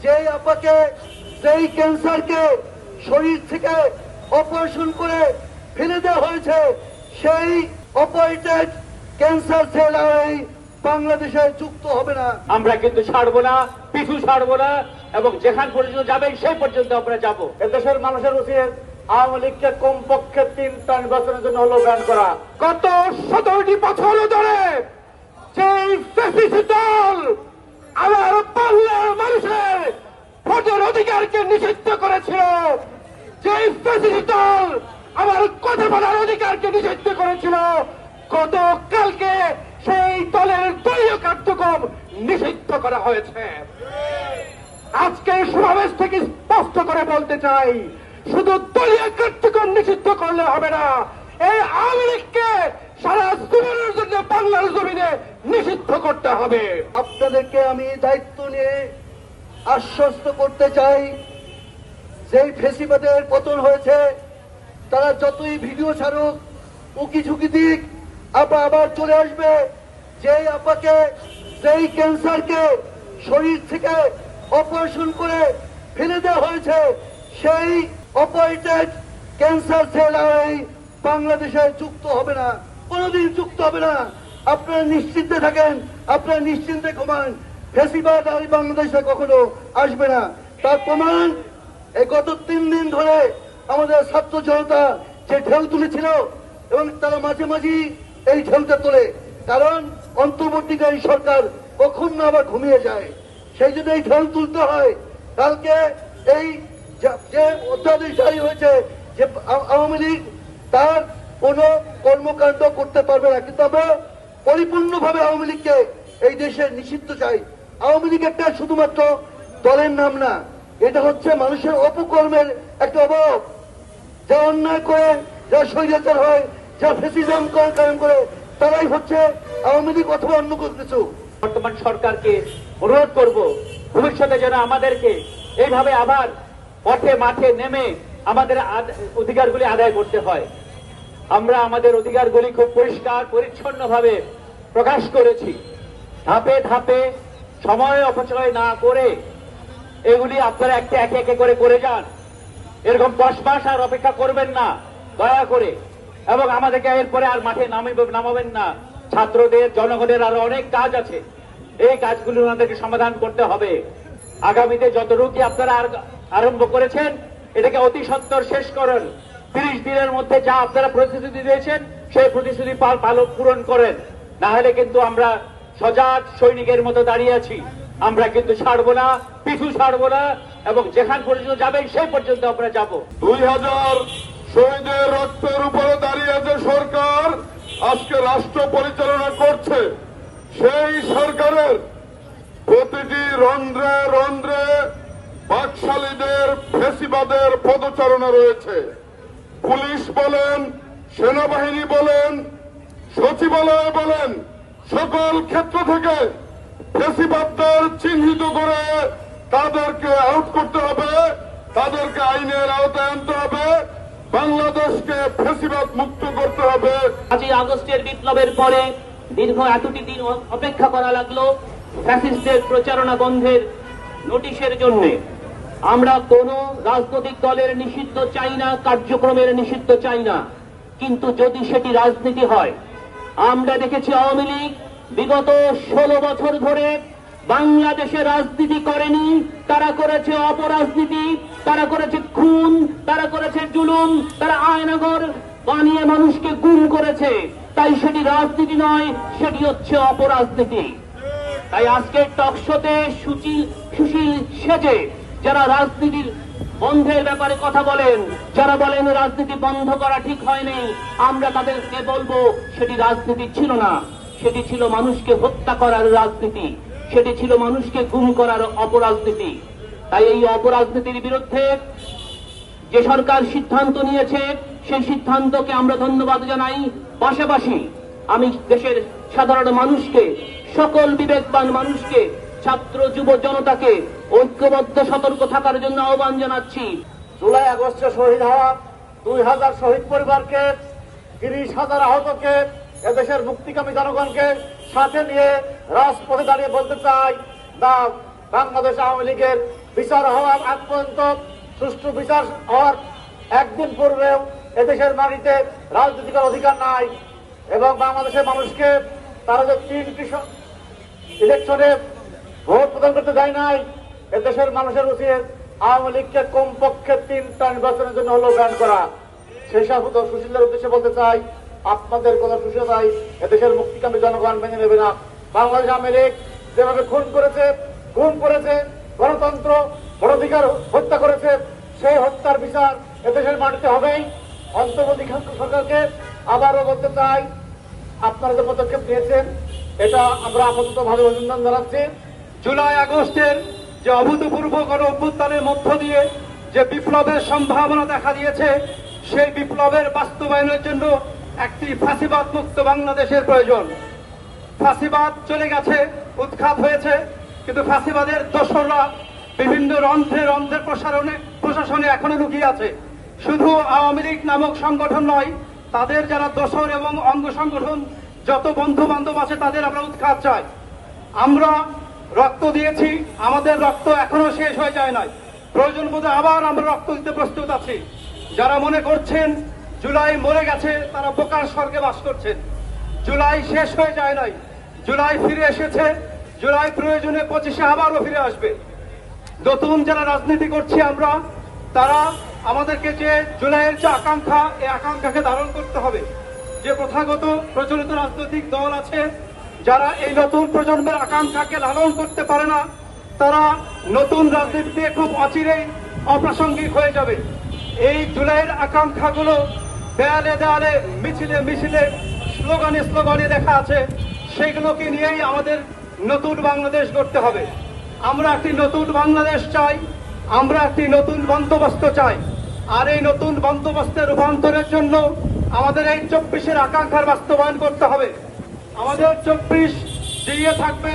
যেই আপাকে যেই ক্যান্সারকে শরীর থেকে অপারেশন করে ফেলে দেওয়া হয়েছে, সেই অপারেটেড ক্যান্সার সেল আর এই বাংলাদেশে যুক্ত হবে না। আমরা কিন্তু ছাড়বো না, পিছু ছাড়বো না, এবং যেখান পর্যন্ত যাবেন সেই পর্যন্ত আমরা যাবো। এদেশের মানুষের উচিত আওয়ামী লীগকে কমপক্ষে 3টা নির্বাচনের জন্য হলো ব্যান করা। গত 17টি বছর ধরে যেই ফ্যাসিস্ট দল আমার বাংলার মানুষের ভোটের অধিকারকে নিষিদ্ধ করেছিল, যেই ফ্যাসিস্ট দল আমার কথা বলার অধিকারকে নিষিদ্ধ করেছিল, গতকালকে সেই দলের দলীয় কার্যক্রম নিষিদ্ধ করা হয়েছে। আজকে সমাবেশ থেকে স্পষ্ট করে বলতে চাই, শুধু দলীয় কার্যক্রম নিষিদ্ধ করলে হবে না, এই আওয়ামী লীগকে সারা জীবনের জন্য বাংলার জমিনে নিষিদ্ধ করতে হবে। আপনাদেরকে আমি দায়িত্ব নিয়ে আশ্বস্ত করতে চাই, যেই ফেসিবাদের পতন হয়েছে তারা যতই ভিডিও ছাড়ুক, উকি ঝুঁকি দিক, আবার চলে আসবে। যেই আপাকে যেই ক্যান্সারকে শরীর থেকে অপারেশন করে ফেলে দেওয়া হয়েছে, সেই অপারেটেড ক্যান্সার সেল আর এই বাংলাদেশে যুক্ত হবে না, কোনোদিন যুক্ত হবে না। আপনারা নিশ্চিন্তে থাকেন, আপনারা নিশ্চিন্তে ঘুমান, ফেসিবাদ আর এই বাংলাদেশে কখনো আসবে না। তার প্রমাণ এই গত 3 দিন ধরে আমাদের ছাত্র জনতা যে ঢেউ তুলেছিল, এবং তারা মাঝে মাঝে এই ঢেউটা তোলে, কারণ অন্তর্বর্তীকারী সরকার কখন না আবার ঘুমিয়ে যায়, সেই জন্য এই ঢেউ তুলতে হয়। কালকে এই যে অধ্যাদেশ জারি হয়েছে যে আওয়ামী লীগ তার কোনো কর্মকাণ্ড করতে পারবে না, কিন্তু আমরা পরিপূর্ণভাবে আওয়ামী লীগকে এই দেশে নিষিদ্ধ চাই। আওয়ামী লীগ একটা শুধুমাত্র দলের নাম না, এটা হচ্ছে মানুষের অপকর্মের একটা অভাব। যা অন্যায় করে, যা স্বৈরাচার হয়, যা ফ্যাসিজম কায়েম করে, তারাই হচ্ছে আওয়ামী লীগ অথবা অন্য কিছু। বর্তমান সরকারকে অনুরোধ করব, ভবিষ্যতে যেন আমাদেরকে এইভাবে আবার পথে মাঠে নেমে আমাদের অধিকারগুলি আদায় করতে হয়। আমরা আমাদের অধিকারগুলি খুব পরিষ্কার পরিচ্ছন্নভাবে প্রকাশ করেছি। ধাপে ধাপে সময় অপচয় না করে এগুলি আপনারা একে একে করে যান। এরকম 10 মাস আর অপেক্ষা করবেন না দয়া করে, এবং আমাদেরকে এরপরে আর মাঠে নামাবেন না। ছাত্রদের, জনগণের আরো অনেক কাজ আছে, এই কাজগুলি ওনাদেরকে সমাধান করতে হবে। আগামীতে যত রুগী আপনারা আরম্ভ করেছেন, এটাকে অতি সত্বর শেষ করুন। 30 দিনের মধ্যে যা আপনারা প্রতিশ্রুতি দিয়েছেন সেই প্রতিশ্রুতি পূরণ করেন, না হলে কিন্তু আমরা সজাগ সৈনিকের মতো দাঁড়িয়ে আছি। আমরা কিন্তু ছাড়বো না, পিছু ছাড়বো না, এবং যেখান পর্যন্ত যাবেন সেই পর্যন্ত আমরা যাব। 2000 শহীদের রক্তের উপরে দাঁড়িয়ে যে সরকার আজকে রাষ্ট্র পরিচালনা করছে, সেই সরকারের প্রতিটি রন্ধ্রে রন্ধ্রে বাকশালীদের ফেসিবাদের পদচারণা রয়েছে। পুলিশ বলেন, সেনাবাহিনী বলেন, সচিবালয় বলেন, সকল ক্ষেত্র থেকে ফেসিবাদদের চিহ্নিত করে তাদেরকে আউট করতে হবে, তাদেরকে আইনের আওতায় আনতে হবে, বাংলাদেশকে ফেসিবাদ মুক্ত করতে হবে। 5ই আগস্টের বিপ্লবের পরে দীর্ঘ এতটি দিন অপেক্ষা করা লাগলো ফ্যাসিস্টদের প্রচারণা বন্ধের নোটিশের জন্য। আমরা কোন রাজনৈতিক দলের নিষিদ্ধ চাই না, কার্যক্রমের নিষিদ্ধ চাই না, কিন্তু যদি সেটি রাজনীতি হয়। আমরা দেখেছি আওয়ামী লীগ বিগত 16 বছর ধরে বাংলাদেশে রাজনীতি করেনি, তারা করেছে অপরাজনীতি, তারা করেছে খুন, তারা করেছে জুলুম, তারা আয়নাঘর বানিয়ে মানুষকে গুম করেছে। তাই সেটি রাজনীতি নয়, সেটি হচ্ছে অপরাজনীতি। তাই আজকের টকশোতে সুশীল সেজে যারা রাজনীতির বন্ধের ব্যাপারে কথা বলেন, যারা বলেন রাজনীতি বন্ধ করা ঠিক হয়নি, আমরা তাদেরকে বলবো সেটি রাজনীতি ছিল না, সেটি ছিল মানুষকে হত্যা করার রাজনীতি, সেটি ছিল মানুষকে গুম করার অপরাজনীতি। তাই এই অপরাজনীতির বিরুদ্ধে যে সরকার সিদ্ধান্ত নিয়েছে সেই সিদ্ধান্তকে আমরা ধন্যবাদ জানাই। পাশাপাশি আমি দেশের সাধারণ মানুষকে, সকল বিবেকবান মানুষকে, ছাত্র যুব জনতাকে ঐক্যবদ্ধ সতর্ক থাকার জন্য আহ্বান জানাচ্ছি। জুলাই আগস্টে শহীদ হওয়া 2000 শহীদ পরিবারকে, 30,000 আহতকে, এদেশের মুক্তিকামী জনগণকে সাথে নিয়ে রাজপথে দাঁড়িয়ে বলতে চাই, না বাংলাদেশ আওয়ামী লীগের বিচার হওয়ার আগ পর্যন্ত, সুষ্ঠু বিচার হওয়ার একদিন পূর্বেও এদেশের মাটিতে রাজনৈতিক অধিকার নাই এবং বাংলাদেশের মানুষকে তারা যে 3টি ইলেকশনে ভোট প্রদান করতে দেয় নাই, এদেশের মানুষের উচিত আওয়ামী লীগকে কমপক্ষে 3টা নির্বাচনের জন্য হলো ব্যান করা। সেই সব সুশীলদের উদ্দেশ্যে বলতে চাই, আপনাদের কথা সুশীলতাই এদেশের মুক্তিকামী জনগণ মেনে নেবে না। বাংলাদেশ আওয়ামী লীগ যেভাবে খুন করেছে, গণতন্ত্র ভোটাধিকার হত্যা করেছে, সেই হত্যার বিচার এদেশের মাটিতে হবেই। অন্তর্বর্তীকালীন সরকারকে আবারও বলতে চাই, আপনারা যে পদক্ষেপ নিয়েছেন এটা আমরা আপাতত ভালো অভিনন্দন জানাচ্ছি। জুলাই আগস্টের যে অভূতপূর্ব গণ অভ্যুত্থানের মধ্য দিয়ে যে বিপ্লবের সম্ভাবনা দেখা দিয়েছে, সেই বিপ্লবের বাস্তবায়নের জন্য একটি ফাঁসিবাদ মুক্ত বাংলাদেশের প্রয়োজন। ফাঁসিবাদ চলে গেছে, উৎখাত হয়েছে, কিন্তু ফাঁসিবাদের দোসররা বিভিন্ন রন্ধ্রের প্রশাসনে এখনো লুকিয়ে আছে। শুধু আওয়ামী লীগ নামক সংগঠন নয়, তাদের যারা দোসর এবং অঙ্গ সংগঠন যত বন্ধু বান্ধব আছে তাদের আমরা উৎখাত চাই। আমরা রক্ত দিয়েছি, আমাদের রক্ত এখনো শেষ হয়ে যায় নাই। প্রয়োজন বোধে আবার আমরা রক্ত দিতে প্রস্তুত আছি। যারা মনে করছেন জুলাই মরে গেছে, তারা বোকার স্বর্গে বাস করছেন। জুলাই শেষ হয়ে যায় নাই, জুলাই ফিরে এসেছে। জুলাই প্রয়োজনে 25-এ আবারও ফিরে আসবে। নতুন যারা রাজনীতি করছি আমরা, তারা আমাদেরকে যে জুলাইয়ের যে আকাঙ্ক্ষা, এই আকাঙ্ক্ষাকে ধারণ করতে হবে। যে প্রথাগত প্রচলিত রাজনৈতিক দল আছে, যারা এই নতুন প্রজন্মের আকাঙ্ক্ষাকে লালন করতে পারে না, তারা নতুন রাজনীতিতে খুব অচিরেই অপ্রাসঙ্গিক হয়ে যাবে। এই জুলাইয়ের আকাঙ্ক্ষাগুলো দেয়ালে দেয়ালে, মিছিলে মিছিলে, স্লোগানে লেখা আছে। সেগুলোকে নিয়েই আমাদের নতুন বাংলাদেশ গড়তে হবে। আমরা একটি নতুন বাংলাদেশ চাই, আমরা একটি নতুন বন্দোবস্ত চাই। আর এই নতুন বন্দোবস্তের রূপান্তরের জন্য আমাদের এই 24-এর আকাঙ্ক্ষার বাস্তবায়ন করতে হবে। আমাদের 24 জিইয়ে থাকবে